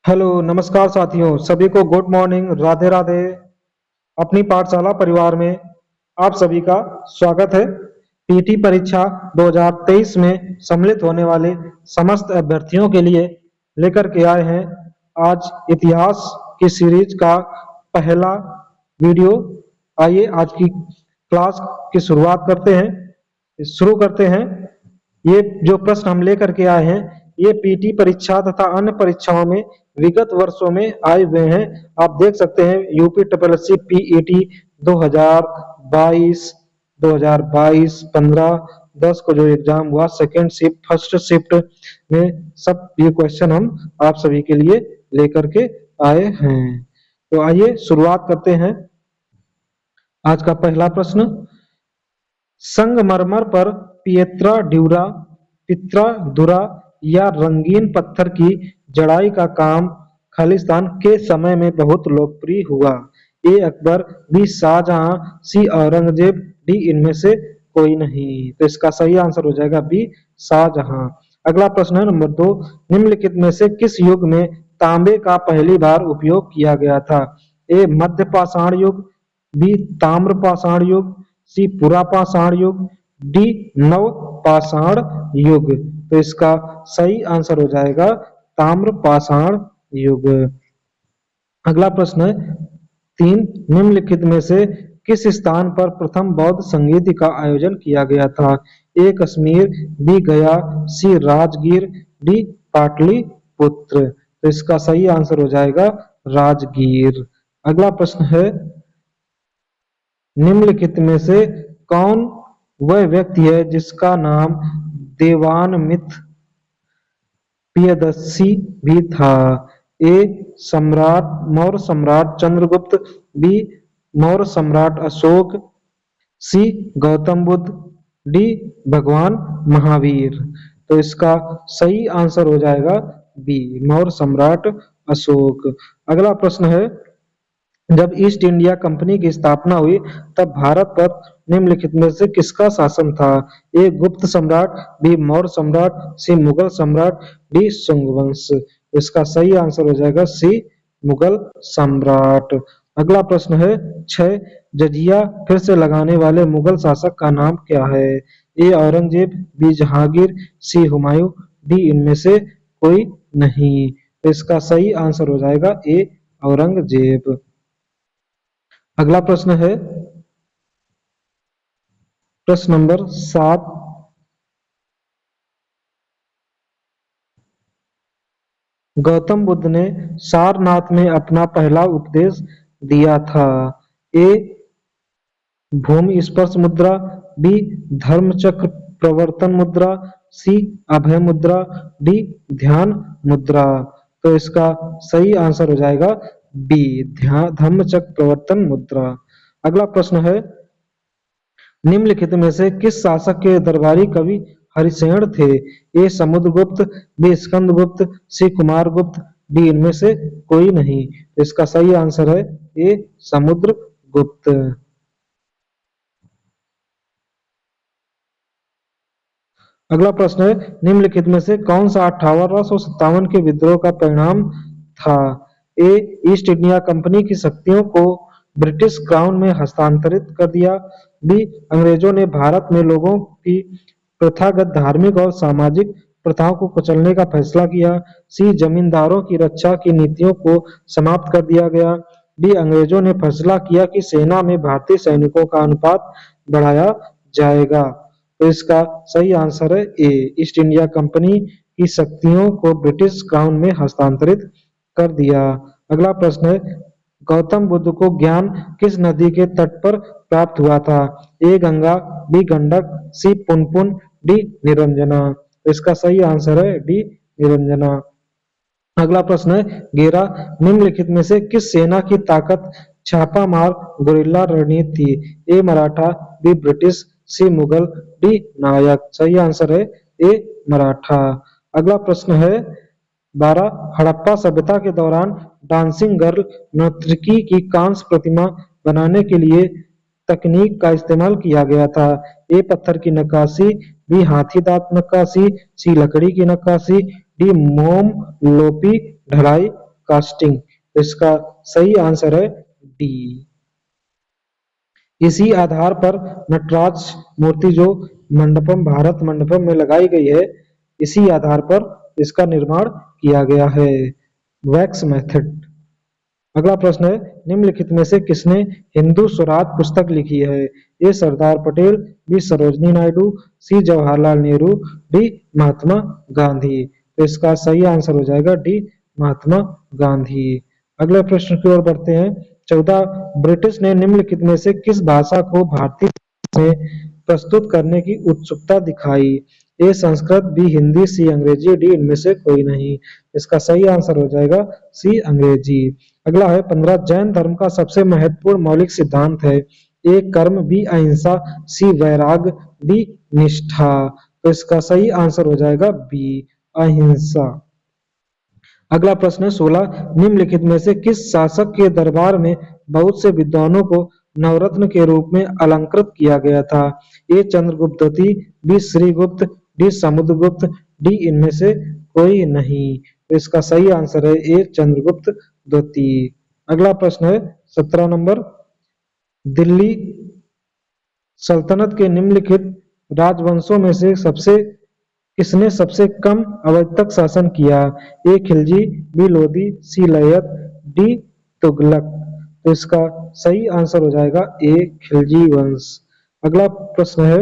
Hello, नमस्कार साथियों, सभी को गुड मॉर्निंग, राधे राधे। अपनी पाठशाला परिवार में आप सभी का स्वागत है। पीटी परीक्षा 2023 में सम्मिलित होने वाले समस्त अभ्यर्थियों के लिए लेकर के आए हैं आज इतिहास की सीरीज का पहला वीडियो। आइए आज की क्लास की शुरुआत करते हैं, शुरू करते हैं। ये जो प्रश्न हम लेकर के आए हैं, ये पीटी परीक्षा तथा अन्य परीक्षाओं में विगत वर्षों में आए हुए हैं। आप देख सकते हैं UP triple S C PET 2022, 2022, 15, 10 को जो एग्जाम हुआ, सेकेंड शिफ्ट, फर्स्ट शिफ्ट में सब ये क्वेश्चन हम आप सभी के लिए लेकर के आए हैं। तो आइए शुरुआत करते हैं। आज का पहला प्रश्न, संगमरमर पर पिएत्रा ड्यूरा, पित्रा दुरा या रंगीन पत्थर की जड़ाई का काम खालिस्तान के समय में बहुत लोकप्रिय हुआ। ए अकबर, बी शाहजहां, सी औरंगजेब, डी इनमें से कोई नहीं। तो इसका सही आंसर हो जाएगा बी शाहजहां। अगला प्रश्न है नंबर 2, निम्नलिखित में से किस युग में तांबे का पहली बार उपयोग किया गया था? ए मध्य पाषाण युग, बी ताम्र पाषाण युग, सी पुरा पाषाण युग, डी नव पाषाण युग। तो इसका सही आंसर हो जाएगा ताम्र पाषाण युग। अगला प्रश्न है 3, निम्नलिखित में से किस स्थान पर प्रथम बौद्ध संगीत का आयोजन किया गया था? ए कश्मीर, बी गया, सी राजगीर, डी पाटलिपुत्र। तो इसका सही आंसर हो जाएगा राजगीर। अगला प्रश्न है, निम्नलिखित में से कौन वह व्यक्ति है जिसका नाम देवानमित प्रियदर्शी भी था? ए सम्राट, मौर्य सम्राट चंद्रगुप्त, बी मौर्य सम्राट अशोक, सी गौतम बुद्ध, डी भगवान महावीर। तो इसका सही आंसर हो जाएगा बी मौर्य सम्राट अशोक। अगला प्रश्न है, जब ईस्ट इंडिया कंपनी की स्थापना हुई तब भारत पर निम्नलिखित में से किसका शासन था? ए गुप्त सम्राट, बी मौर्य सम्राट, सी मुगल सम्राट, डी सुंग वंश। इसका सही आंसर हो जाएगा सी मुगल सम्राट। अगला प्रश्न है 6, जजिया फिर से लगाने वाले मुगल शासक का नाम क्या है? ए औरंगजेब, बी जहांगीर, सी हुमायूं, डी इनमें से कोई नहीं। तो इसका सही आंसर हो जाएगा ए औरंगजेब। अगला प्रश्न है प्रश्न नंबर 7, गौतम बुद्ध ने सारनाथ में अपना पहला उपदेश दिया था। ए भूमि स्पर्श मुद्रा, बी धर्मचक्र प्रवर्तन मुद्रा, सी अभय मुद्रा, डी ध्यान मुद्रा। तो इसका सही आंसर हो जाएगा बी ध्यान धर्मचक्र प्रवर्तन मुद्रा। अगला प्रश्न है, निम्नलिखित में से किस शासक के दरबारी कवि हरिशेण थे? ए समुद्रगुप्त, बी स्कंदगुप्त, सी कुमारगुप्त, डी इनमें से कोई नहीं। तो इसका सही आंसर है ए समुद्रगुप्त। अगला प्रश्न है, निम्नलिखित में से कौन सा 1857 के विद्रोह का परिणाम था? ए ईस्ट इंडिया कंपनी की शक्तियों को ब्रिटिश क्राउन में हस्तांतरित कर दिया, बी अंग्रेजों ने भारत में लोगों की प्रथागत धार्मिक और सामाजिक प्रथाओं को कुचलने का फैसला किया, सी जमींदारों की रक्षा की नीतियों को समाप्त कर दिया गया, डी अंग्रेजों ने फैसला किया कि सेना में भारतीय सैनिकों का अनुपात बढ़ाया जाएगा। तो इसका सही आंसर है ए ईस्ट इंडिया कंपनी की शक्तियों को ब्रिटिश क्राउन में हस्तांतरित कर दिया। अगला प्रश्न है, गौतम बुद्ध को ज्ञान किस नदी के तट पर प्राप्त हुआ था? ए गंगा, बी गंडक, सी पुनपुन, डी निरंजना। तो इसका सही आंसर है डी निरंजना। अगला प्रश्न है, गेरा निम्नलिखित में से किस सेना की ताकत छापा मार गुरिल्ला रणनीति थी? ए मराठा, बी ब्रिटिश, सी मुगल, डी नायक। सही आंसर है ए मराठा। अगला प्रश्न है 12, हड़प्पा सभ्यता के दौरान डांसिंग गर्ल नर्तकी की कांस्य प्रतिमा बनाने के लिए तकनीक का इस्तेमाल किया गया था। ए पत्थर की नक्काशी, बी हाथी दांत नक्काशी, सी लकड़ी की नक्काशी, डी मोम लोपी ढलाई कास्टिंग। तो इसका सही आंसर है डी। इसी आधार पर नटराज मूर्ति जो मंडपम भारत मंडपम में लगाई गई है, इसी आधार पर इसका निर्माण किया गया है, वैक्स मेथड। अगला प्रश्न है, निम्नलिखित में से किसने हिंदू स्वराज पुस्तक लिखी है? ए सरदार पटेल, बी सरोजनी नायडू, सी जवाहरलाल नेहरू, डी महात्मा गांधी। तो इसका सही आंसर हो जाएगा डी महात्मा गांधी। अगले प्रश्न की ओर बढ़ते हैं। 14 ब्रिटिश ने निम्नलिखित में से किस भाषा को भारतीय में प्रस्तुत करने की उत्सुकता दिखाई? ए संस्कृत, बी हिंदी, सी अंग्रेजी, डी इनमें से कोई नहीं। इसका सही आंसर हो जाएगा सी अंग्रेजी। अगला है 15 जैन धर्म का सबसे महत्वपूर्ण मौलिक सिद्धांत है? ए कर्म, बी अहिंसा, सी वैराग, डी निष्ठा। तो इसका सही आंसर हो जाएगा बी अहिंसा। अगला प्रश्न है 16 निम्नलिखित में से किस शासक के दरबार में बहुत से विद्वानों को नवरत्न के रूप में अलंकृत किया गया था? ए चंद्रगुप्त द्वितीय, B Shrigupta, D Samudragupta, D इनमें से कोई नहीं। तो इसका सही आंसर है ए चंद्रगुप्त द्वितीय। अगला प्रश्न है 17 नंबर, दिल्ली सल्तनत के निम्नलिखित राजवंशों में से किसने सबसे कम अवधि तक शासन किया? ए खिलजी, बी लोदी, सी लयत, डी तुगलक। तो इसका सही आंसर हो जाएगा ए खिलजी वंश। अगला प्रश्न है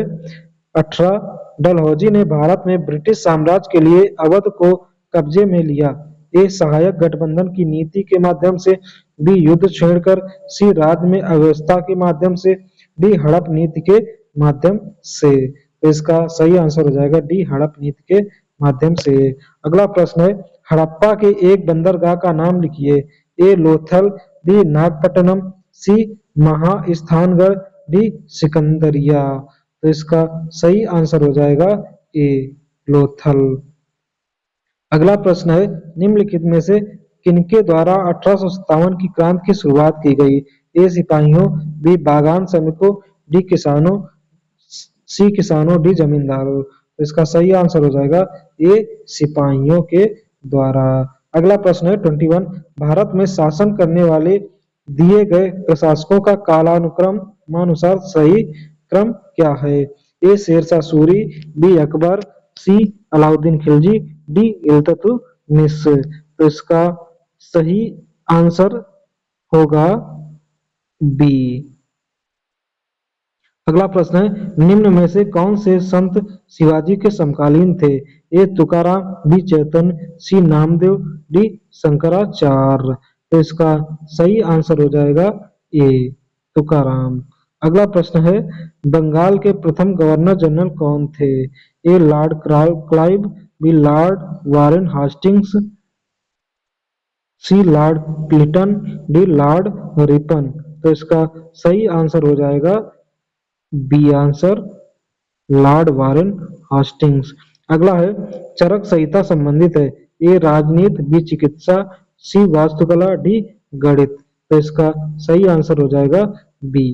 18 डलहौजी ने भारत में ब्रिटिश साम्राज्य के लिए अवध को कब्जे में लिया? ए सहायक गठबंधन की नीति के माध्यम से, बी युद्ध छेड़कर, सी राज्य में अव्यवस्था के माध्यम से, डी हड़प नीति के माध्यम से। तो इसका सही आंसर हो जाएगा डी हड़प नीति के माध्यम से। अगला प्रश्न है हड़प्पा के एक बंदरगाह का नाम लिखिए। ए लोथल, बी नागपट्टनम, सी महास्थानगढ़, डी सिकंदरिया। तो इसका सही आंसर हो जाएगा ए लोथल। अगला प्रश्न है निम्नलिखित में से किनके द्वारा 1857 की क्रांति की शुरुआत की गई? ए सिपाहियों, बी बागान श्रमिकों, डी किसानों, सी किसानों, डी जमींदारों। तो इसका सही आंसर हो जाएगा ए सिपाहियों के द्वारा। अगला प्रश्न है 21 भारत में शासन करने वाले दिए गए प्रशासकों का कालानुक्रमानुसार सही क्रम क्या है? ए शेरशाह सूरी, बी अकबर, सी अलाउद्दीन खिलजी, डी इल्तुतमिश। तो इसका सही आंसर होगा बी। अगला प्रश्न है निम्न में से कौन से संत शिवाजी के समकालीन थे? ए तुकाराम, बी चैतन्य, सी नामदेव, डी शंकराचार्य। तो इसका सही आंसर हो जाएगा ए तुकाराम। अगला प्रश्न है बंगाल के प्रथम गवर्नर जनरल कौन थे? A lord Clive, B lord Warren Hastings, C lord Clinton, D lord Ripon. तो इसका सही आंसर हो जाएगा B answer lord Warren Hastings. अगला है चरक संहिता संबंधित है। ए राजनीति, बी चिकित्सा, सी वास्तुकला, डी गणित। तो इसका सही आंसर हो जाएगा बी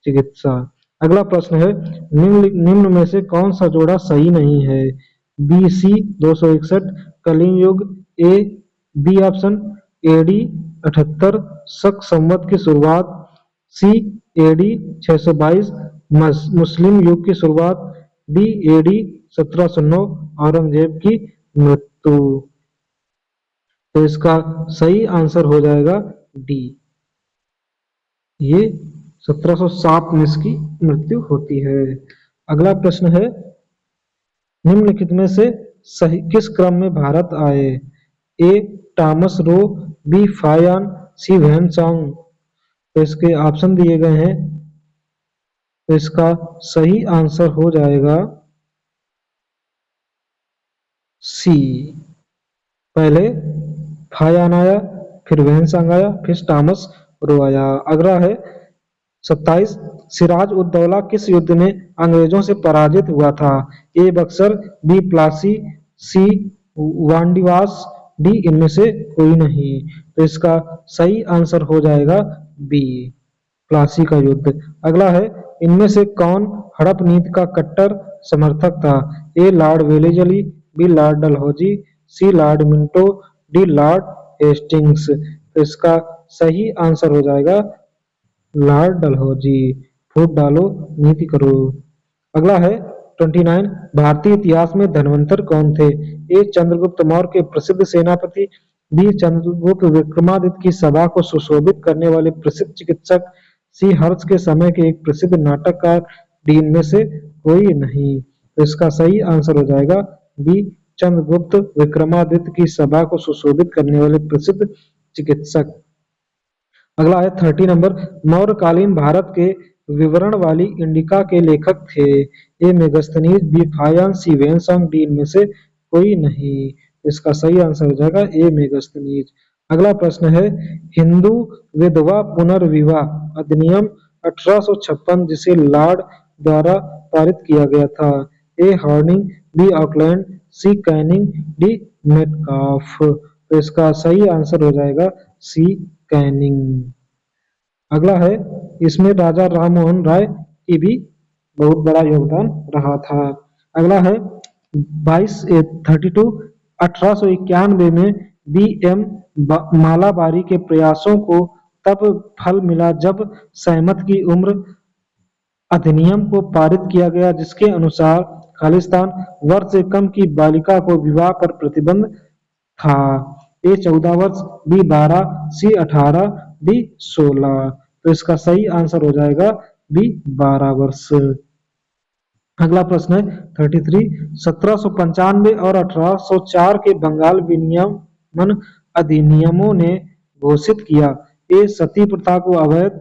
चिकित्सा। अगला प्रश्न है निम्न में से कौन सा जोड़ा सही नहीं है? बी सी 261 कलिंग युग, ए बी ऑप्शन एडी 78 शक संवत की शुरुआत, सी एडी 622 मुस्लिम युग की शुरुआत, डी एडी 1709 औरंगजेब की मृत्यु। तो इसका सही आंसर हो जाएगा डी, ये 1707 में इसकी मृत्यु होती है। अगला प्रश्न है निम्नलिखित में से सही किस क्रम में भारत आए? ए टॉमस रो, बी फायान, सी वैन-चांग। तो इसके ऑप्शन दिए गए हैं, तो इसका सही आंसर हो जाएगा सी। पहले फायान आया, फिर वैन-चांग आया, फिर टॉमस रो आया। अगला है 27 सिराज उद दौला किस युद्ध में अंग्रेजों से पराजित हुआ था? ए बक्सर, बी प्लासी, सी वांडीवास, डी इनमें से कोई नहीं। तो इसका सही आंसर हो जाएगा बी प्लासी का युद्ध। अगला है इनमें से कौन हड़प नीति का कट्टर समर्थक था? A lord Wellesley, B lord Dalhousie, C lord Minto, D lord Hastings. तो इसका सही आंसर हो जाएगा लॉर्ड डलहौजी। फूट डालो नीति करो। अगला है 29। भारतीय इतिहास में धन्वंतर कौन थे? ए चंद्रगुप्त मौर्य के प्रसिद्ध सेनापति, बी चंद्रगुप्त विक्रमादित्य की सभा को सुशोभित करने वाले प्रसिद्ध चिकित्सक, सी हर्ष के समय के एक प्रसिद्ध नाटककार, डी इनमें से कोई नहीं। तो इसका सही आंसर हो जाएगा बी चंद्रगुप्त विक्रमादित्य की सभा को सुशोभित करने वाले प्रसिद्ध चिकित्सक। अगला है 30 नंबर। मौर्यकालीन भारत के विवरण वाली इंडिका के लेखक थे? ए मेगस्थनीज, बी फायान, सी वेनसंग, डी इनमें से कोई नहीं। इसका सही आंसर हो जाएगा ए मेगस्थनीज। अगला प्रश्न है हिंदू विधवा पुनर्विवाह अधिनियम 1856 जिसे लॉर्ड द्वारा पारित किया गया था? ए हार्डिंग, बी ऑकलैंड, सी कैनिंग, डी मेटकाफ। तो इसका सही आंसर हो जाएगा सी कैनिंग। अगला है इसमें राजा राममोहन राय की भी बहुत बड़ा योगदान रहा था। अगला है 32 1891 में बी एम मालाबारी के प्रयासों को तब फल मिला जब सहमत की उम्र अधिनियम को पारित किया गया जिसके अनुसार खालिस्तान वर्ष से कम की बालिका को विवाह पर प्रतिबंध था। ए 14 वर्ष, बी 12, सी 18, डी 16। तो इसका सही आंसर हो जाएगा बी 12 वर्ष। अगला प्रश्न है 33। 1795 और 1804 के बंगाल विनियमन अधिनियमों ने घोषित किया? ए सती प्रथा को अवैध,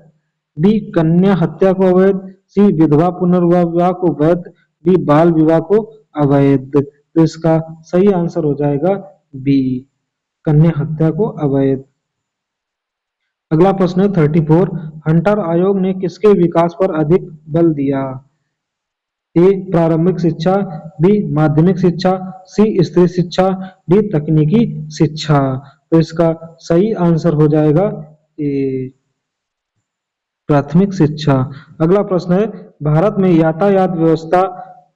बी कन्या हत्या को अवैध, सी विधवा पुनर्विवाह को वैध, डी बाल विवाह को अवैध। तो इसका सही आंसर हो जाएगा बी कन्या हत्या को अवैध। अगला प्रश्न है 34। हंटर आयोग ने किसके विकास पर अधिक बल दिया? ए प्रारंभिक शिक्षा, बी माध्यमिक शिक्षा, सी स्त्री शिक्षा, डी तकनीकी शिक्षा। तो इसका सही आंसर हो जाएगा ए प्राथमिक शिक्षा। अगला प्रश्न है भारत में यातायात व्यवस्था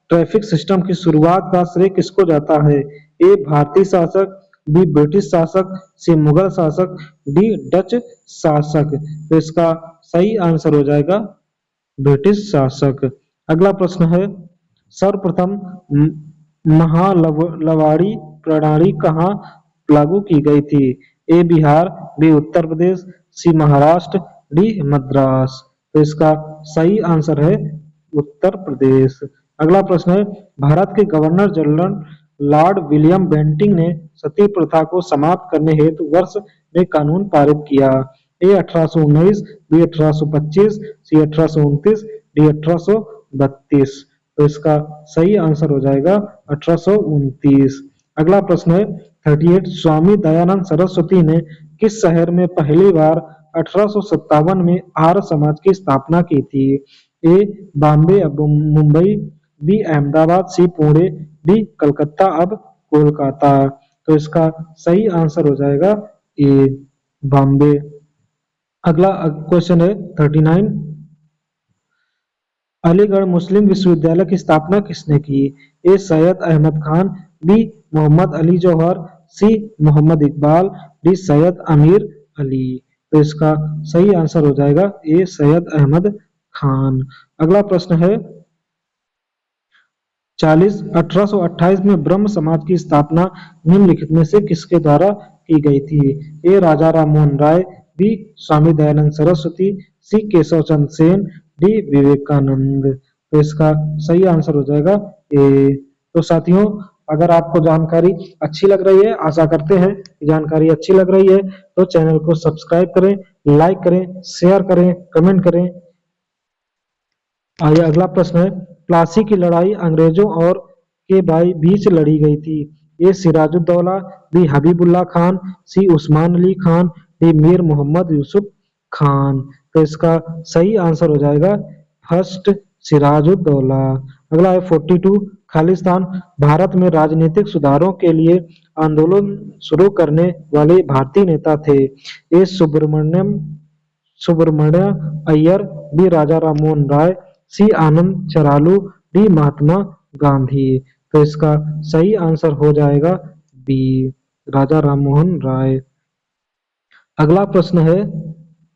ट्रैफिक सिस्टम की शुरुआत का श्रेय किसको जाता है? ए भारतीय शासक, बी ब्रिटिश शासक, सी मुगल शासक, डी डच शासक। तो इसका सही आंसर हो जाएगा ब्रिटिश शासक। अगला प्रश्न है सर्वप्रथम महालवाड़ी प्रणाली कहाँ लागू की गई थी? ए बिहार, बी उत्तर प्रदेश, सी महाराष्ट्र, डी मद्रास। तो इसका सही आंसर है उत्तर प्रदेश। अगला प्रश्न है भारत के governor general Lord William Bentinck ने सती प्रथा को समाप्त करने हेतु वर्ष में कानून पारित किया? ए 1819, बी 1825, सी 1829, डी 1832। तो इसका सही आंसर हो जाएगा 1829। अगला प्रश्न है 38। स्वामी दयानंद सरस्वती ने किस शहर में पहली बार 1857 में आर्य समाज की स्थापना की थी? ए बॉम्बे, अब मुंबई, बी अहमदाबाद, सी पुणे, डी कलकत्ता अब कोलकाता। तो इसका सही आंसर हो जाएगा ए बॉम्बे। अगला क्वेश्चन है 39। अलीगढ़ मुस्लिम विश्वविद्यालय की स्थापना किसने की? ए सैयद अहमद खान, बी मोहम्मद अली जौहर, सी मोहम्मद इकबाल, डी सैयद अमीर अली। तो इसका सही आंसर हो जाएगा ए सैयद अहमद खान। अगला प्रश्न है 40। 1828 में ब्रह्म समाज की स्थापना निम्नलिखित में से किसके द्वारा की गई थी? ए राजा राममोहन राय, बी स्वामी दयानंद सरस्वती, सी केशव चंद्र सेन, डी विवेकानंद। तो इसका सही आंसर हो जाएगा ए। तो साथियों अगर आपको जानकारी अच्छी लग रही है, आशा करते हैं कि जानकारी अच्छी लग रही है, तो चैनल को सब्सक्राइब करें, लाइक करें, शेयर करें, कमेंट करें। आइए अगला प्रश्न है प्लासी की लड़ाई अंग्रेजों और के बीच लड़ी गई थी? ए सिराजुद्दौला, बी हबीबुल्ला खान, सी उस्मान अली खान, डी मीर मोहम्मद यूसुफ खान। तो इसका सही आंसर हो जाएगा फर्स्ट सिराजुद्दौला। अगला है 42। खालिस्तान भारत में राजनीतिक सुधारों के लिए आंदोलन शुरू करने वाले भारतीय नेता थे? ए सुब्रमण्य अय्यर, बी राजा राममोहन राय, सी आनंद चरालू, डी महात्मा गांधी। तो इसका सही आंसर हो जाएगा बी राजा राममोहन राय। अगला प्रश्न है,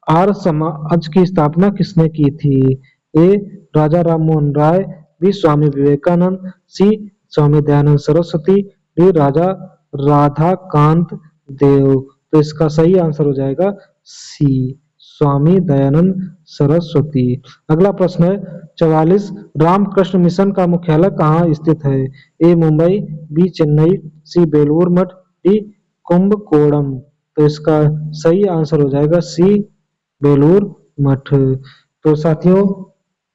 आर्य समाज की स्थापना किसने की थी? ए राजा राम मोहन राय, बी स्वामी विवेकानंद, सी स्वामी दयानंद सरस्वती, डी राजा राधाकांत देव। तो इसका सही आंसर हो जाएगा सी स्वामी दयानंद सरस्वती। अगला प्रश्न है, 44 रामकृष्ण मिशन का मुख्यालय कहाँ स्थित है? ए मुंबई, बी चेन्नई, सी बेलूर मठ, डी कुंभकोणम। तो इसका सही आंसर हो जाएगा सी बेलूर मठ। तो साथियों,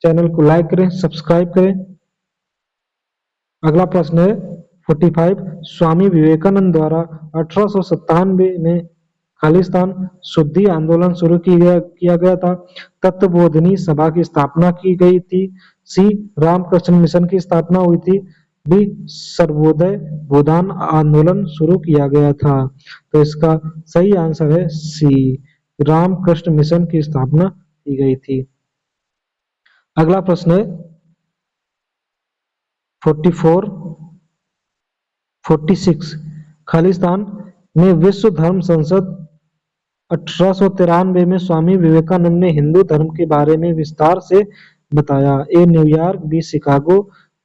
चैनल को लाइक करें, सब्सक्राइब करें। अगला प्रश्न है 45 स्वामी विवेकानंद द्वारा 1897 में खालिस्तान शुद्धि आंदोलन शुरू किया गया था। तत्वबोधिनी सभा की स्थापना की गई थी। सी रामकृष्ण मिशन की स्थापना हुई थी। डी सर्वोदय भूदान आंदोलन शुरू किया गया था। तो इसका सही आंसर है सी रामकृष्ण मिशन की स्थापना की गई थी। अगला प्रश्न है 44 46 खालिस्तान में विश्व धर्म संसद 1893 में स्वामी विवेकानंद ने हिंदू धर्म के बारे में विस्तार से बताया। A New York, B Chicago,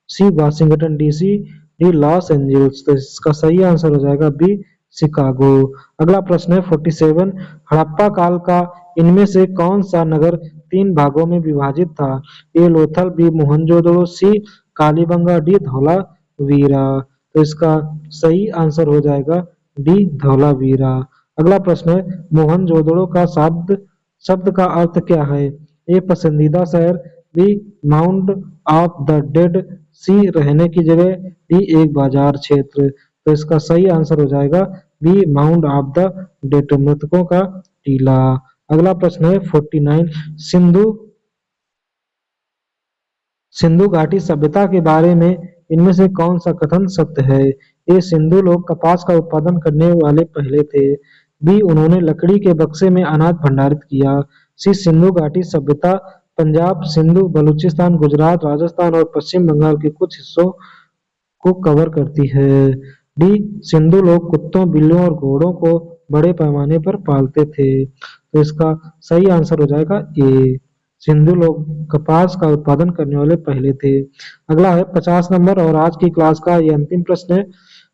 C Washington DC, D Los Angeles. तो इसका सही आंसर हो जाएगा बी शिकागो। अगला प्रश्न है 47 हड़प्पा काल का इनमें से कौन सा नगर 3 भागों में विभाजित था? ए लोथल, बी मोहनजोदड़ो, सी कालीबंगा, डी धौलावीरा। तो इसका सही आंसर हो जाएगा डी धौलावीरा। अगला प्रश्न है मोहनजोदड़ो का शब्द शब्द का अर्थ क्या है? ए पसंदीदा शहर, B mount of the dead, C रहने की जगह, डी एक बाजार क्षेत्र। तो इसका सही आंसर हो जाएगा B mount of the dead, मृतकों का टीला। अगला प्रश्न है 49 सिंधु घाटी सभ्यता के बारे में इनमें से कौन सा कथन सत्य है? ए सिंधु लोग कपास का उत्पादन करने वाले पहले थे। बी उन्होंने लकड़ी के बक्से में अनाज भंडारित किया। सी सिंधु घाटी सभ्यता पंजाब, सिंधु, बलूचिस्तान, गुजरात, राजस्थान और पश्चिम बंगाल के कुछ हिस्सों को कवर करती है। डी सिंधु लोग कुत्तों, बिल्लियों और घोड़ों को बड़े पैमाने पर पालते थे। तो इसका सही आंसर हो जाएगा ए सिंधु लोग कपास का उत्पादन करने वाले पहले थे। अगला है 50 नंबर और आज की क्लास का ये अंतिम प्रश्न है,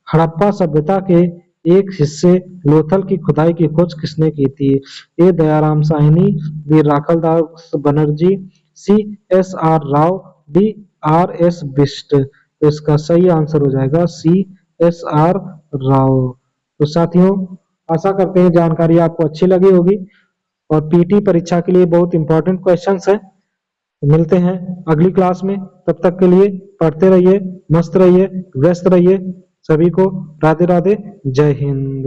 हड़प्पा सभ्यता के एक हिस्से लोथल की खुदाई की खोज किसने की थी? A Dayaram Sahni, B Rakhaldas Banerjee, C S R Rao, D R S Bisht. तो इसका सही आंसर हो जाएगा सी एस आर राव। तो साथियों, आशा करते हैं जानकारी आपको अच्छी लगी होगी और पीटी परीक्षा के लिए बहुत इंपॉर्टेंट क्वेश्चंस है। मिलते हैं अगली क्लास में, तब तक के लिए पढ़ते रहिए, मस्त रहिए, व्यस्त रहिए। सभी को राधे राधे, जय हिंद।